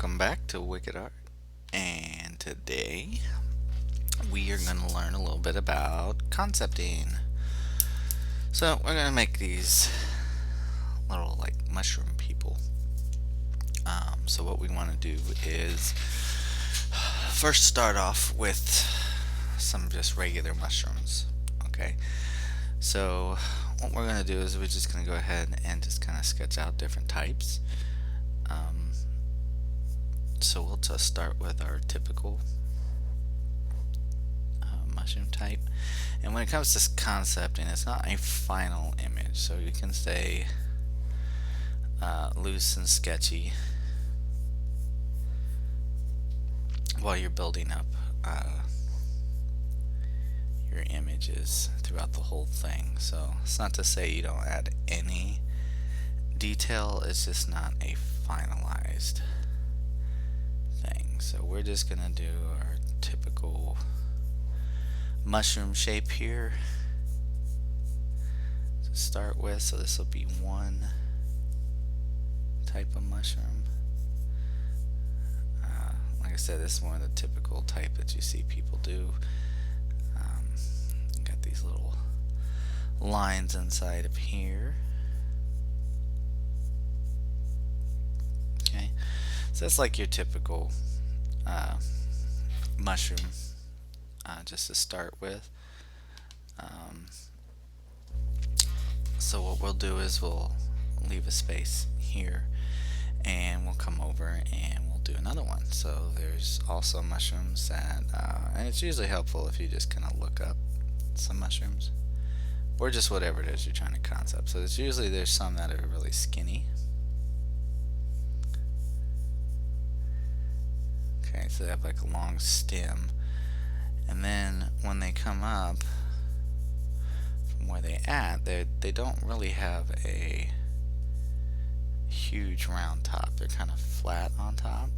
welcome back to Wicked Art. And today we are going to learn a little bit about concepting. So, we're going to make these little like mushroom people. So, what we want to do is first start off with some just regular mushrooms. Okay, so what we're going to do is we're just going to go ahead and just kind of sketch out different types. Um, so, we'll just start with our typical mushroom type. And when it comes to concepting, it's not a final image, so you can say loose and sketchy while you're building up your images throughout the whole thing. So it's not to say you don't add any detail, it's just not a finalized thing. So we're just gonna do our typical mushroom shape here to start with. So this will be one type of mushroom. Like I said, this is one of the typical type that you see people do. Got these little lines inside of here. Okay, so that's like your typical mushroom, just to start with. So what we'll do is we'll leave a space here and we'll come over and we'll do another one. So there's also mushrooms that, and it's usually helpful if you just kind of look up some mushrooms or just whatever it is you're trying to concept. So it's usually there's some that are really skinny. Okay, so they have like a long stem, and then when they come up from where they at, they don't really have a huge round top. They're kind of flat on top,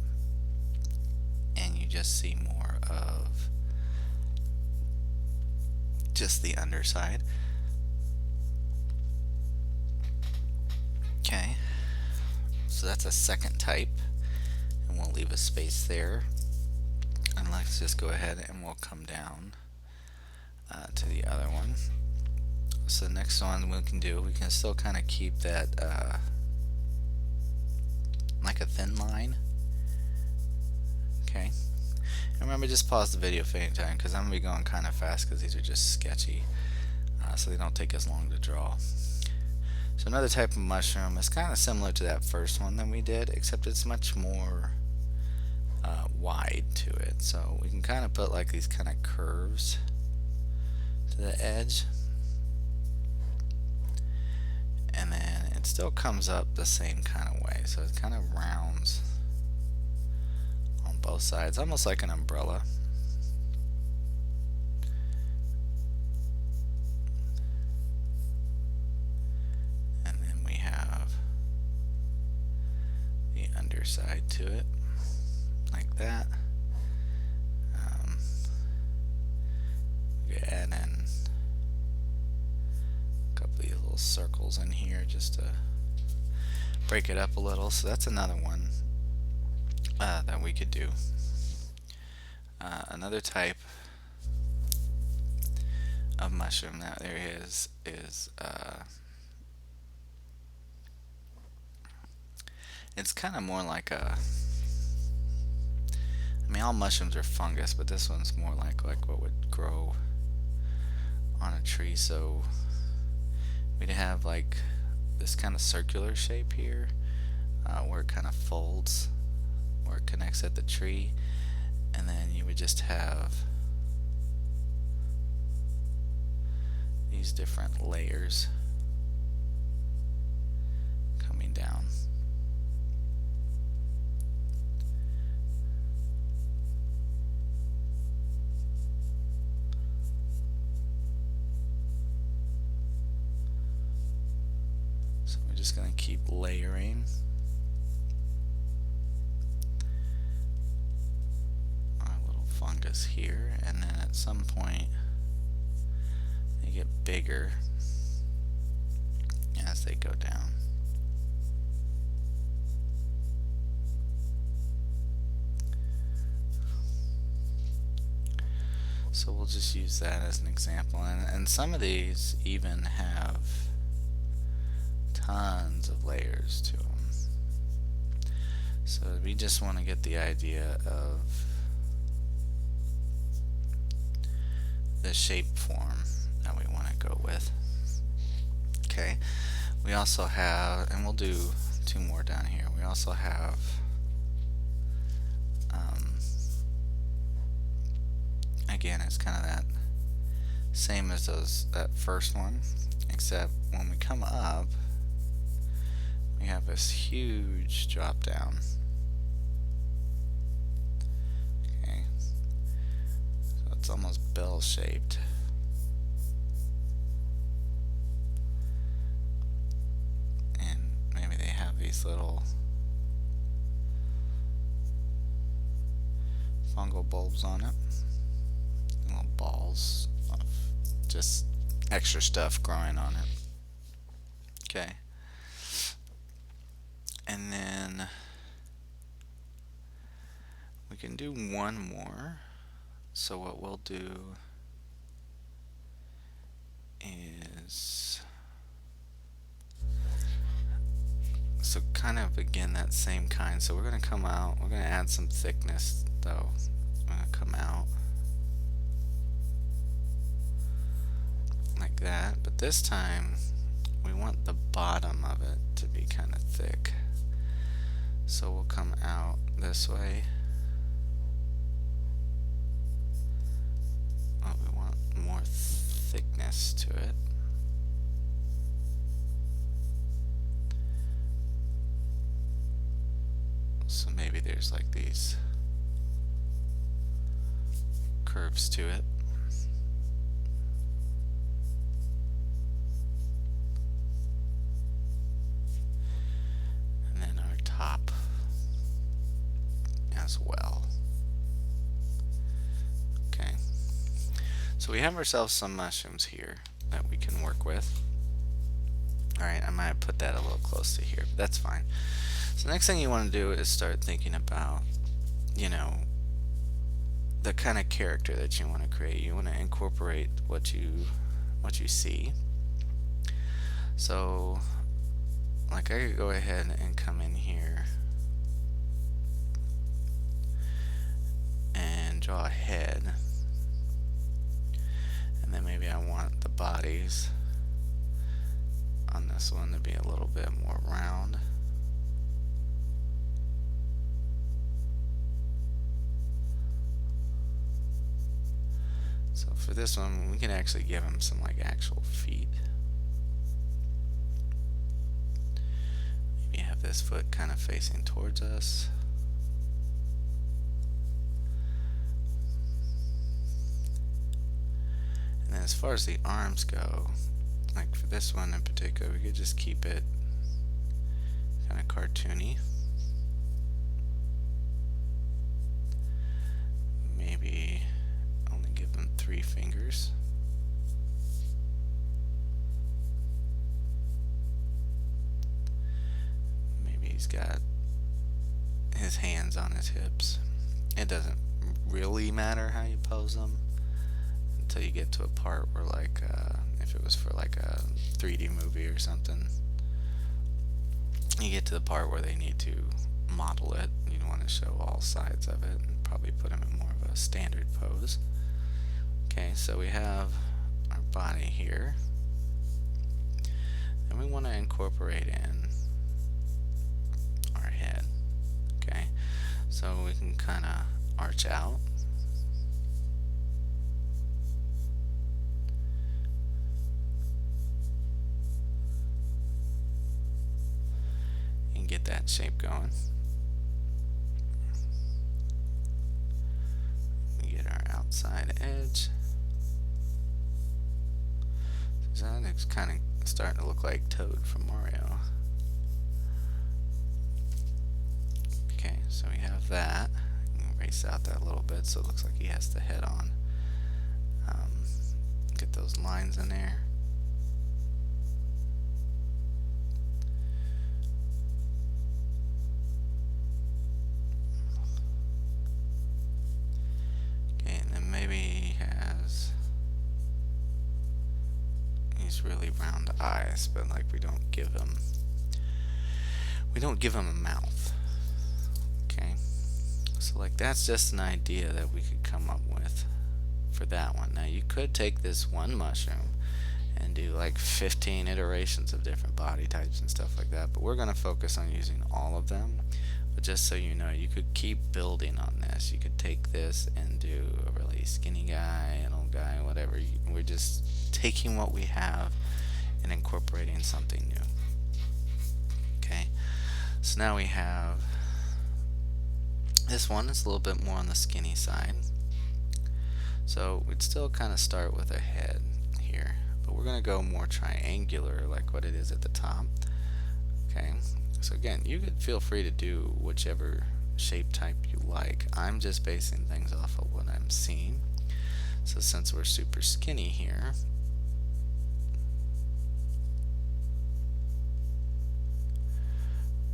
and you just see more of just the underside. Okay, so that's a second type, and we'll leave a space there, and let's just go ahead and we'll come down to the other one. So the next one we can still kind of keep that like a thin line. Okay, and remember, just pause the video for any time because I'm going to be going kind of fast because these are just sketchy, so they don't take as long to draw. So another type of mushroom is kind of similar to that first one that we did, except it's much more wide to it. So we can kind of put like these kind of curves to the edge, and then it still comes up the same kind of way. So it kind of rounds on both sides, almost like an umbrella. And then we have the underside to it, like that. We add in a couple of these little circles in here just to break it up a little. So that's another one that we could do. Another type of mushroom that there is it's kind of more like a, I mean, all mushrooms are fungus, but this one's more like what would grow on a tree. So we'd have like this kind of circular shape here, where it kind of folds, where it connects at the tree, and then you would just have these different layers coming down. So we're just going to keep layering our little fungus here, and then at some point they get bigger as they go down. So we'll just use that as an example. And some of these even have tons of layers to them. So we just want to get the idea of the shape form that we want to go with. Okay, we also have, and we'll do two more down here, we also have again, it's kind of that same as that first one, except when we come up we have this huge drop down. Okay, so it's almost bell shaped. And maybe they have these little fungal bulbs on it, little balls of just extra stuff growing on it. Okay, and then we can do one more. So what we'll do is, so kind of again that same kind. So we're going to come out, we're going to add some thickness though. We're going to come out like that, but this time we want the bottom of it to be kind of thick. So we'll come out this way. Oh, we want more thickness to it. So maybe there's like these curves to it. And then our top as well. Okay. So we have ourselves some mushrooms here that we can work with. Alright, I might have put that a little close to here, but that's fine. So the next thing you want to do is start thinking about, you know, the kind of character that you want to create. You want to incorporate what you see. So like I could go ahead and come in here and draw a head, and then maybe I want the bodies on this one to be a little bit more round. So for this one, we can actually give him some like actual feet. Maybe have this foot kind of facing towards us. And then as far as the arms go, like for this one in particular, we could just keep it kind of cartoony. Maybe only give them 3 fingers. Maybe he's got his hands on his hips. It doesn't really matter how you pose them until you get to a part where, like, if it was for like a 3D movie or something, you get to the part where they need to model it. You want to show all sides of it and probably put them in more of a standard pose. Okay, so we have our body here, and we want to incorporate in our head. Okay, so we can kind of arch out. And get that shape going. We get our outside edge. So it's kind of starting to look like Toad from Mario. Okay, so we have that. Erase out that a little bit so it looks like he has the head on. Get those lines in there. Okay, and then maybe have these really round eyes, but like we don't give them a mouth. Okay, so like that's just an idea that we could come up with for that one. Now you could take this one mushroom and do like 15 iterations of different body types and stuff like that, but we're going to focus on using all of them. But just so you know, you could keep building on this. You could take this and do a really skinny guy, an old guy, whatever. We're just taking what we have and incorporating something new. Okay, so now we have this one. Is a little bit more on the skinny side, so we'd still kind of start with a head here, but we're going to go more triangular like what it is at the top. Okay, so again, you could feel free to do whichever shape type you like. I'm just basing things off of what I'm seeing. So since we're super skinny here,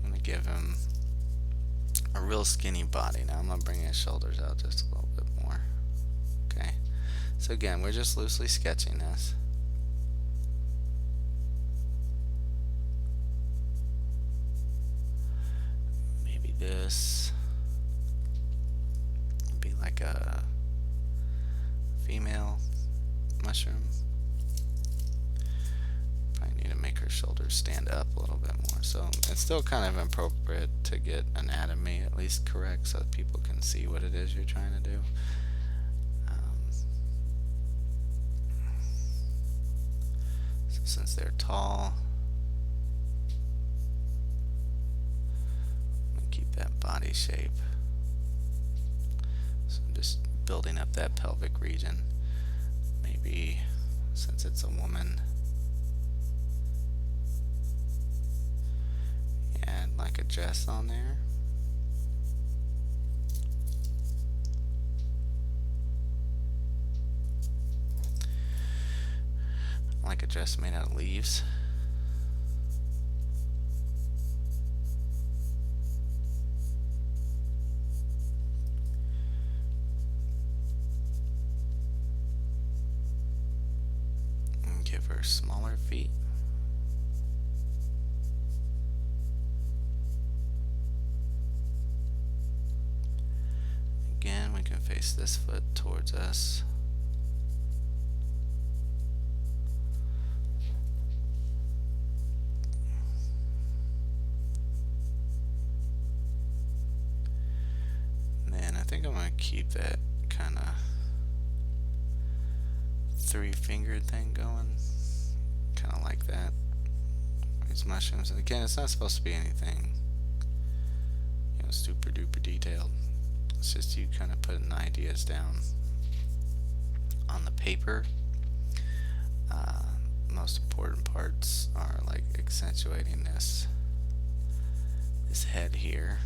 I'm going to give him a real skinny body. Now I'm going to bring his shoulders out just a little bit more. Okay, so again, we're just loosely sketching this. Maybe this would be like a female mushroom. Probably need to make her shoulders stand up a little bit more. So it's still kind of appropriate to get anatomy at least correct so that people can see what it is you're trying to do. So since they're tall, I'm gonna keep that body shape. So I'm just building up that pelvic region. Maybe since it's a woman, add like a dress on there. Like a dress made out of leaves. And give her smaller feet. Again, we can face this foot towards us. I think I'm going to keep that kind of three-fingered thing going. Kind of like that. These mushrooms. And again, it's not supposed to be anything, you know, super duper detailed. It's just you kind of putting ideas down on the paper. Most important parts are like accentuating this head here.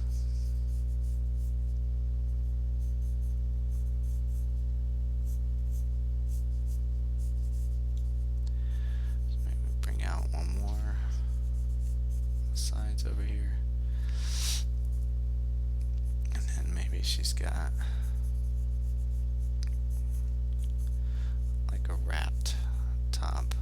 Over here, and then maybe she's got like a wrapped top.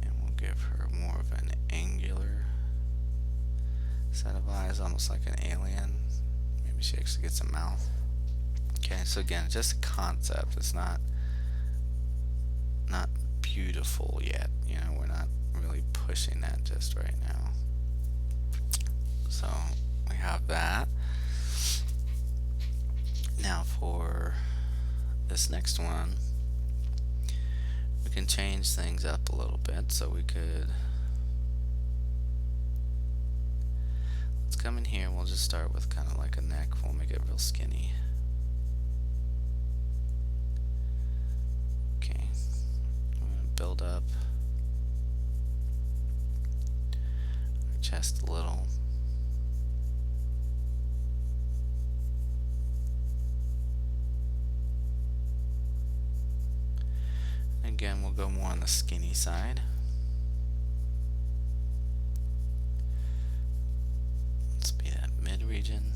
And we'll give her more of an angular set of eyes, almost like an alien. Maybe she actually gets a mouth. Okay, so again, just a concept. It's not beautiful yet. You know, we're not really pushing that just right now. So we have that. Now for this next one, we can change things up a little bit. So we could, let's come in here and we'll just start with kind of like a neck. We'll make it real skinny. Build up our chest a little. Again, we'll go more on the skinny side. Let's be that mid region.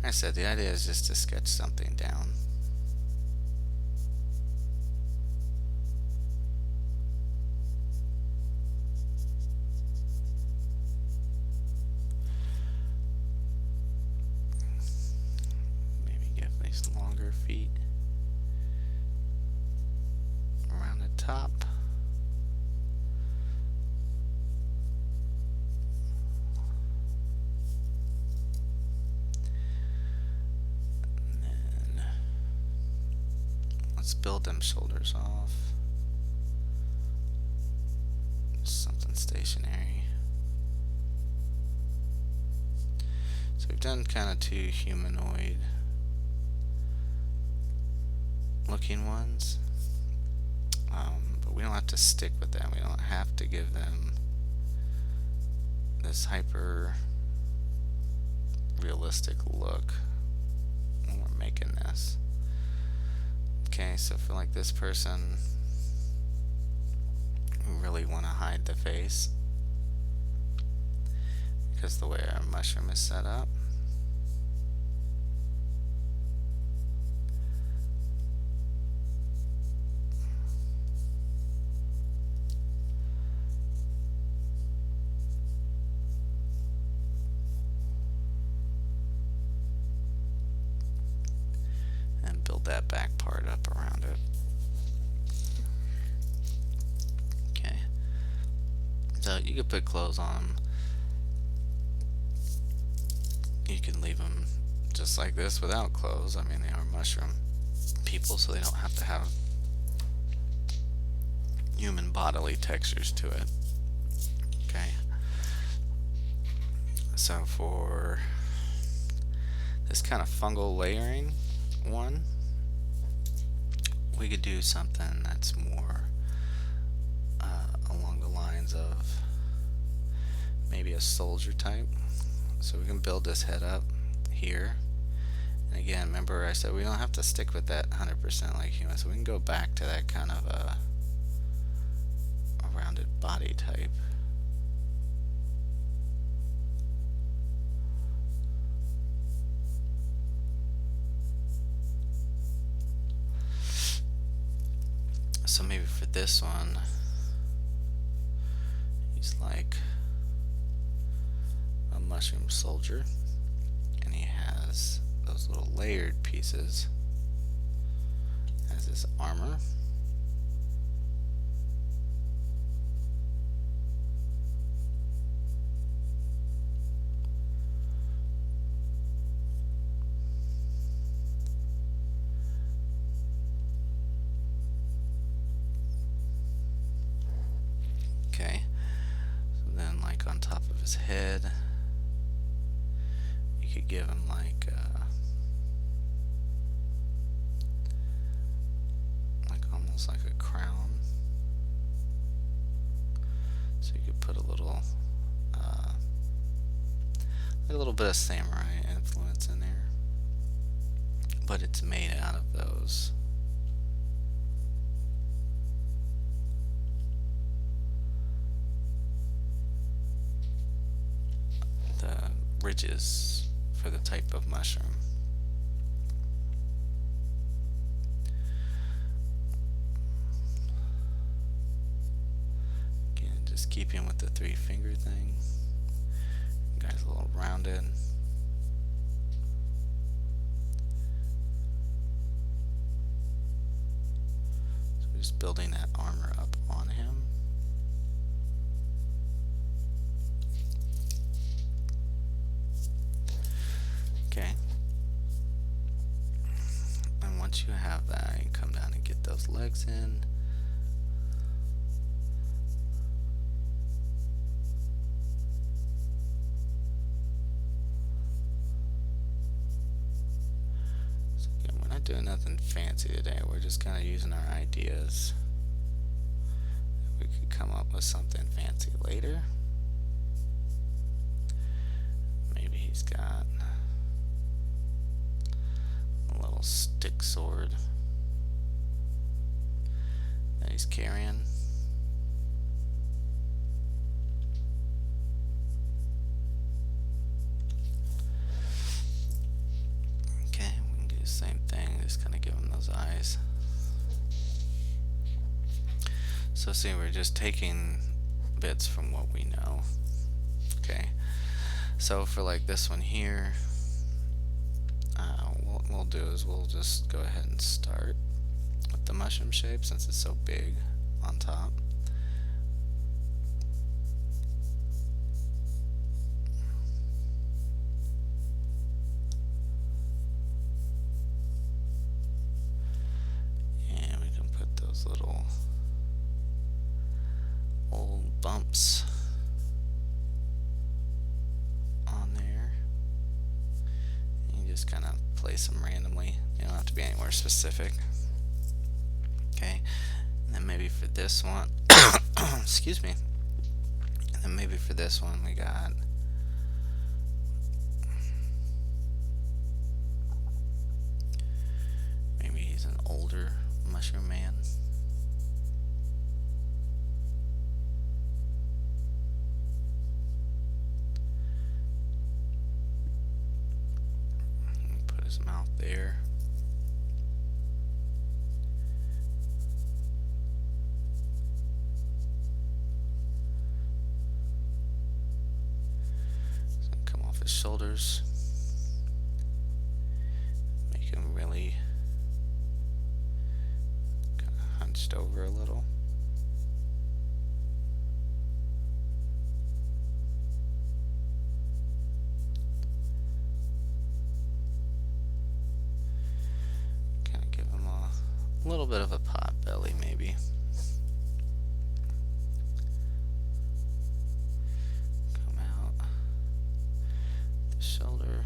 I said, the idea is just to sketch something down. Maybe give these longer feet around the top. Let's build them shoulders off. Something stationary. So we've done kind of two humanoid looking ones. But we don't have to stick with them. We don't have to give them this hyper realistic look when we're making this. Okay, so for like this person, we really want to hide the face because the way our mushroom is set up. And build that back part up around it. Okay. So you could put clothes on them. You can leave them just like this without clothes. I mean, they are mushroom people, so they don't have to have human bodily textures to it. Okay. So for this kind of fungal layering one, we could do something that's more along the lines of maybe a soldier type. So we can build this head up here. And again, remember I said we don't have to stick with that 100% like human, so we can go back to that kind of a rounded body type. So maybe for this one, he's like a mushroom soldier, and he has those little layered pieces as his armor. Okay, so then like on top of his head, you could give him like almost like a crown. So you could put a little bit of samurai influence in there, but it's made out of those the ridges for the type of mushroom. Again, just keeping with the 3-finger thing. Guy's a little rounded. So just building that armor up on him. Okay. And once you have that, you come down and get those legs in. So again, we're not doing nothing fancy today. We're just kind of using our ideas. We could come up with something fancy later. Maybe he's got a little stick sword that he's carrying. size. So see, we're just taking bits from what we know. Okay, so for like this one here, what we'll do is we'll just go ahead and start with the mushroom shape since it's so big on top. And we can put those little old bumps on there. And you just kind of place them randomly. You don't have to be anywhere specific. Okay, and then maybe for this one, excuse me, and then maybe for this one we got maybe he's an older mushroom man. Put his mouth there. His shoulders, make him really kind of hunched over a little. Kind of give him a little bit of a pot belly maybe. Shoulder,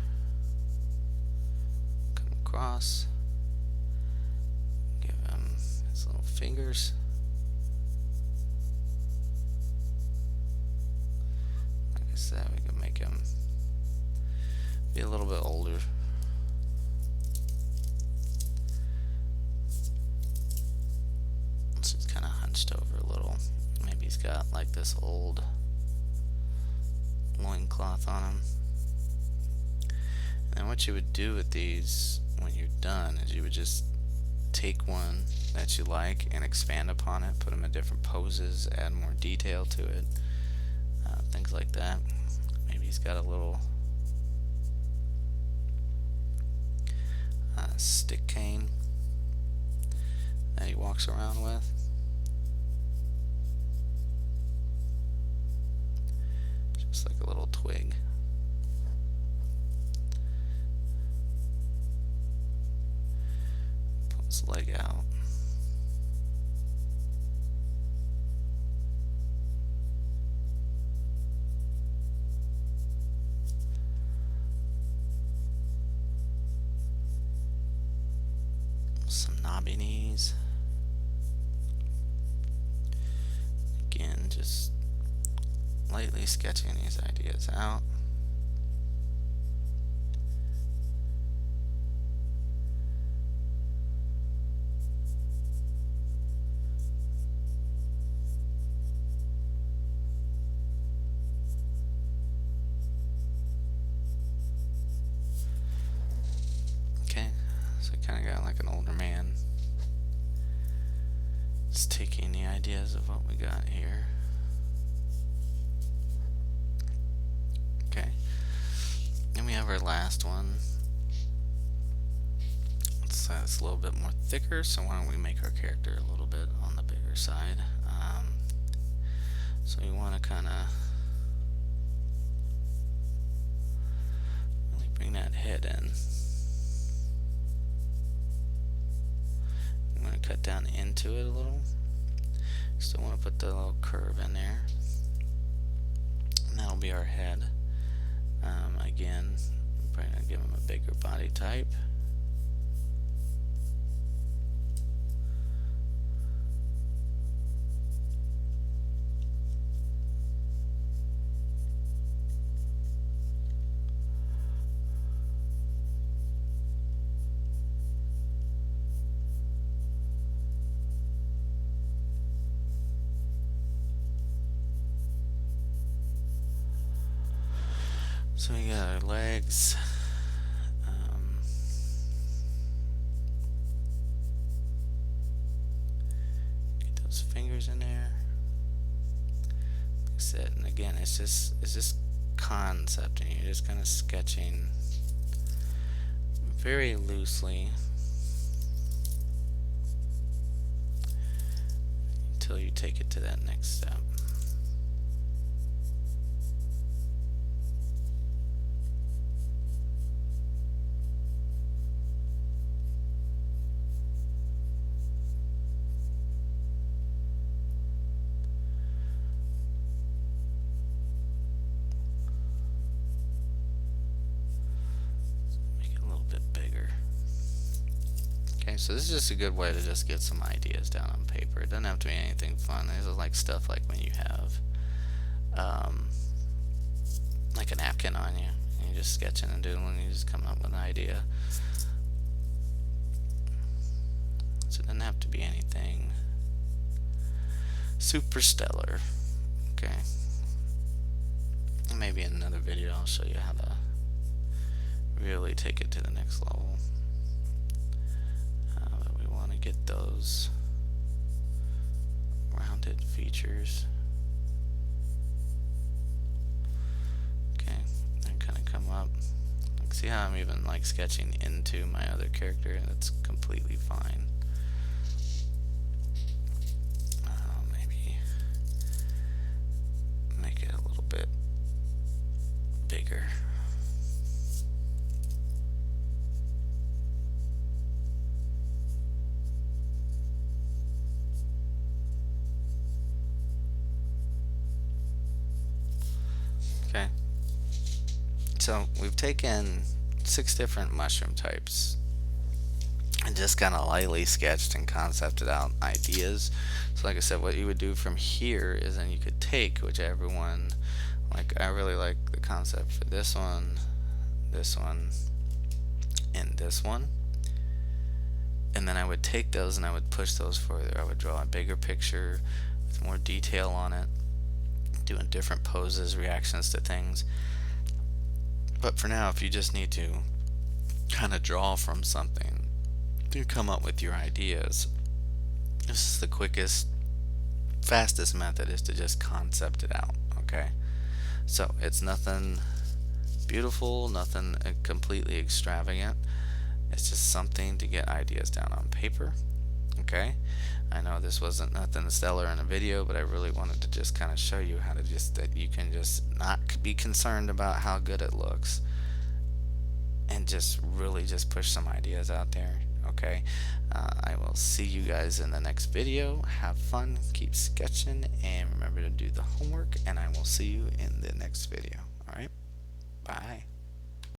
come across, give him his little fingers. Like I said, we can make him be a little bit older. So he's kind of hunched over a little. Maybe he's got like this old loincloth on him. And what you would do with these when you're done is you would just take one that you like and expand upon it, put them in different poses, add more detail to it, things like that. Maybe he's got a little stick cane that he walks around with. Just like a little twig. His leg out. Some knobby knees. Again, just lightly sketching these ideas out. So kind of got like an older man. Just taking the ideas of what we got here. Okay. Then we have our last one. It's a little bit more thicker, so why don't we make our character a little bit on the bigger side. So you want to kind of really bring that head in. I'm going to cut down into it a little. Still want to put the little curve in there. And that'll be our head. Again, I'm probably going to give him a bigger body type. So we got our legs. it's just concepting. You're just kind of sketching very loosely until you take it to that next step. Okay, so this is just a good way to just get some ideas down on paper. It doesn't have to be anything fun. This is like stuff like when you have like a napkin on you and you're just sketching and doodling and you just come up with an idea. So it doesn't have to be anything super stellar. Okay. And maybe in another video I'll show you how to really take it to the next level. But we want to get those rounded features. Okay, and kind of come up. Like, see how I'm even like sketching into my other character, and it's completely fine. Maybe make it a little bit bigger. Okay, so we've taken 6 different mushroom types and just kind of lightly sketched and concepted out ideas. So like I said, what you would do from here is then you could take whichever one, like I really like the concept for this one, and this one, and then I would take those and I would push those further. I would draw a bigger picture with more detail on it, doing different poses, reactions to things. But for now, if you just need to kind of draw from something to come up with your ideas, this is the quickest, fastest method, is to just concept it out. Okay, so it's nothing beautiful, nothing completely extravagant. It's just something to get ideas down on paper. Okay, I know this wasn't nothing stellar in a video, but I really wanted to just kind of show you how to just, that you can just not be concerned about how good it looks and just really just push some ideas out there. Okay, I will see you guys in the next video. Have fun, keep sketching, and remember to do the homework, and I will see you in the next video.